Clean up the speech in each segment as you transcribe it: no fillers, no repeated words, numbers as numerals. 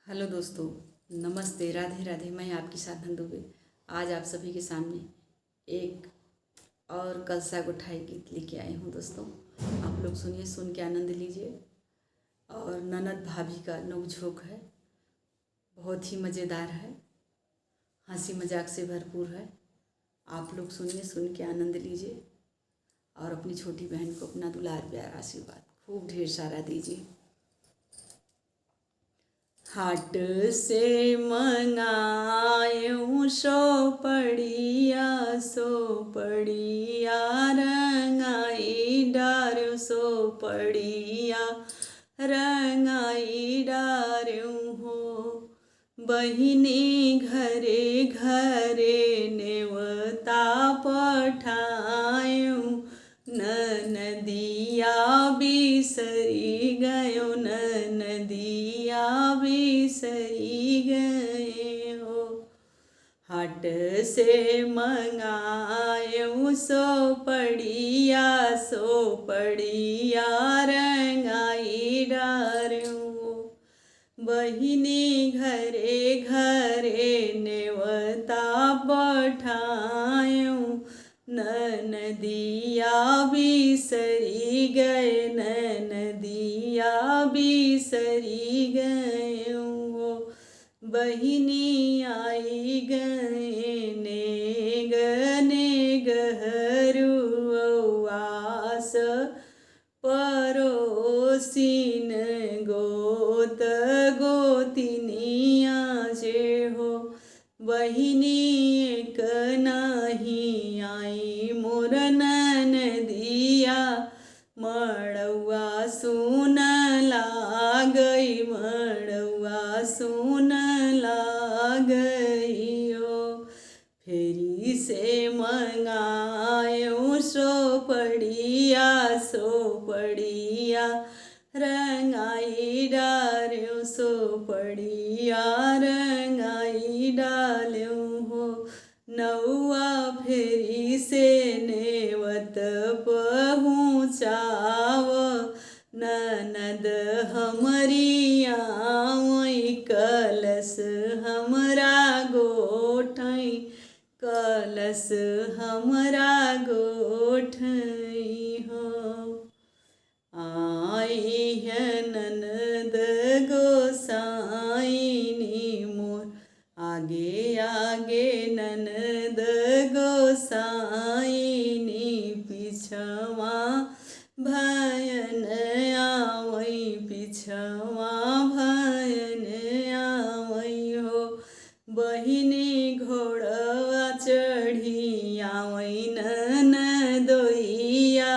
Hello दोस्तों, नमस्ते, राधे राधे। मैं आपकी साधन दुबे आज आप सभी के सामने एक और कलसा गुठाई गीत लेके आई हूँ। दोस्तों, आप लोग सुनिए, सुन के आनंद लीजिए। और ननद भाभी का नोक-झोंक है, बहुत ही मज़ेदार है, हंसी मजाक से भरपूर है। आप लोग सुनिए, सुन के आनंद लीजिए और अपनी छोटी बहन को अपना दुलार प्यार आशीर्वाद खूब ढेर सारा दीजिए। हाट से मंगायूं सो पड़िया रंगाई डारू रंगाई डारूं हो। बहिनी घरे घरे नेवता पठायूं, ननदिया बिसरी गयो, ननदिया बिसरी गए हो। हाट से मंगायूं सो पड़िया रंगाई डारूं। बहिनी घरे घरे नेवता पठायूं, ननदिया बिसरी गए, ननदिया बिसरी गए हो। बहिनी आई गए नेग नेग हरुआस परोसिन गोत गोतिनिया जे हो। बहिनी एक नहीं आई मोर ननदिया, मड़ौआ सुन लागई, मड़ौआ सुन लागई हो। फेरी से मंगायूं सो पड़िया रंगाई डारूं, सो पड़िया रंगाई डालूं हो। नौआ फेरी से नेवत पहुँचाव, ननद हमरी आवई कलश हमरा गोठई, कलश हमरा गोठई हो। आई है ननद गोसाइनी मोर, आगे आगे ननद गोसाइनी, पिछवा भयन आवई, पिछवा भयन आवई हो। बहिनी घोड़वा चढ़ी आवई ननदोइया,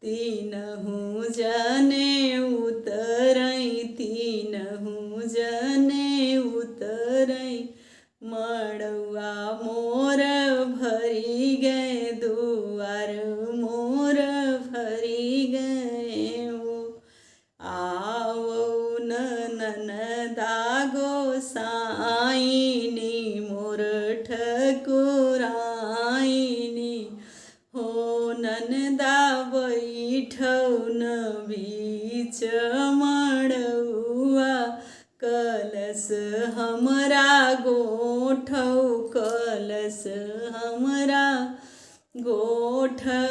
तीनहु जने उतरई, तीनहु जने उतरई। मड़ौआ मोर भरी गए, दुआर मोर भरी गए हो। आवो ननदा गोसाइनी मोर ठकुराइनी हो। ननदा बैठौन बीच मड़ौआ, कलश हमरा गोठौ, कलश हमरा गोठौ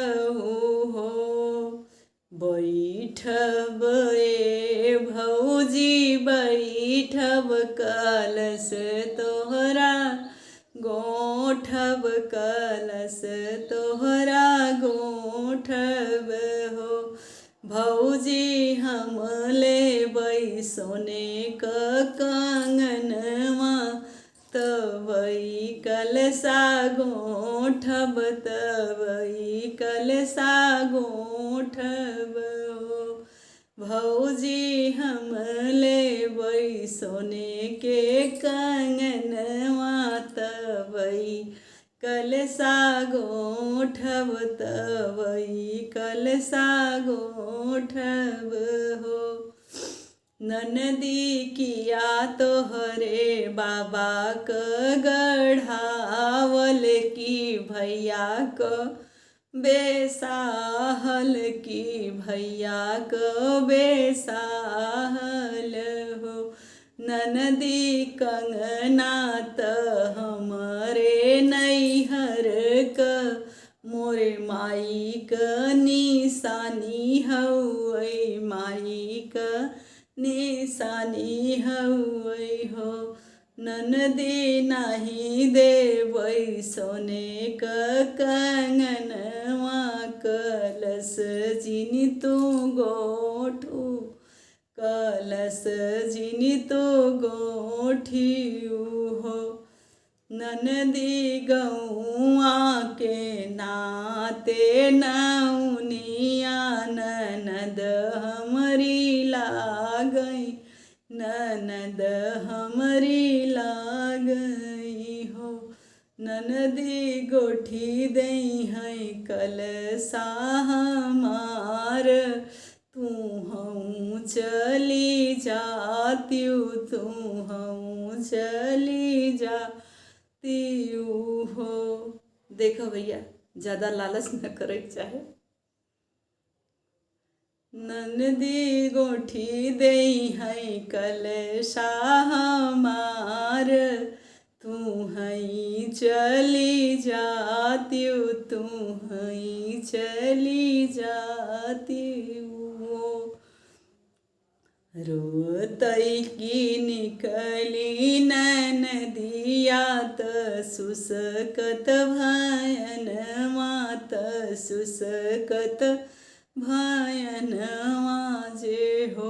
हो। बैठब ए भौजी बैठब, कलश तोहरा गोठब, कलश तोहरा गोठब हो। भौजी हम लेबै सोने क कंगनवा, तबई कलशा गोठब, तबई कलशा गोठब हो। भौजी हम लेबै सोने के कंगनवा, तबई कलशा गोठब, तबई कलशा गोठब हो। ननदी किया तोहरे बाबा क गढ़ावल, की भैया क बेसाहल, की भैया क बेसाहल हो। ननदी कंगना त हमरे नैहर क मोरे माई क निशानी हउए माई क निशानी हउए हो। ननदी नाही देवै सोने क कंगनवा कलश जिनि तू गोठू कलश जिनि तू गोठियू हो। ननदी गौआ के नाते नौनिया ननद हमरी लागई ननद हमरी लागई हो। ननदी गोठी दई है कलसा हमार तू हूँ चली जातियू तू हूँ चली जातियू हो। देखो भैया ज़्यादा लालच न करे चाहे। ननदी गोठी देई है कलशा हमार तू हई चली जातियू तू हई चली जातियू। रोतई की निकली ननदिया त सुसकत भयन मात सुसकत भयनवा जे हो।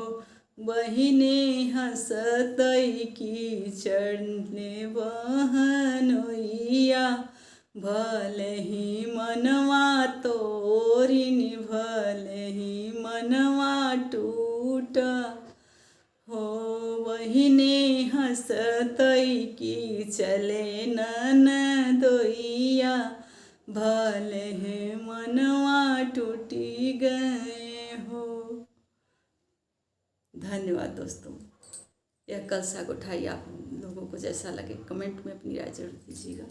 बहिनी हंसतई की चढ़ने बहनोइया भले ही मनवा तोरिन भले ही मनवा टूटा हो। बहिनी हंसतई की चले ननदोइया भले ही मनवा टूटी गए हो। धन्यवाद दोस्तों। यह कलसा उठाई आप लोगों को जैसा लगे कमेंट में अपनी राय जरूर दीजिएगा।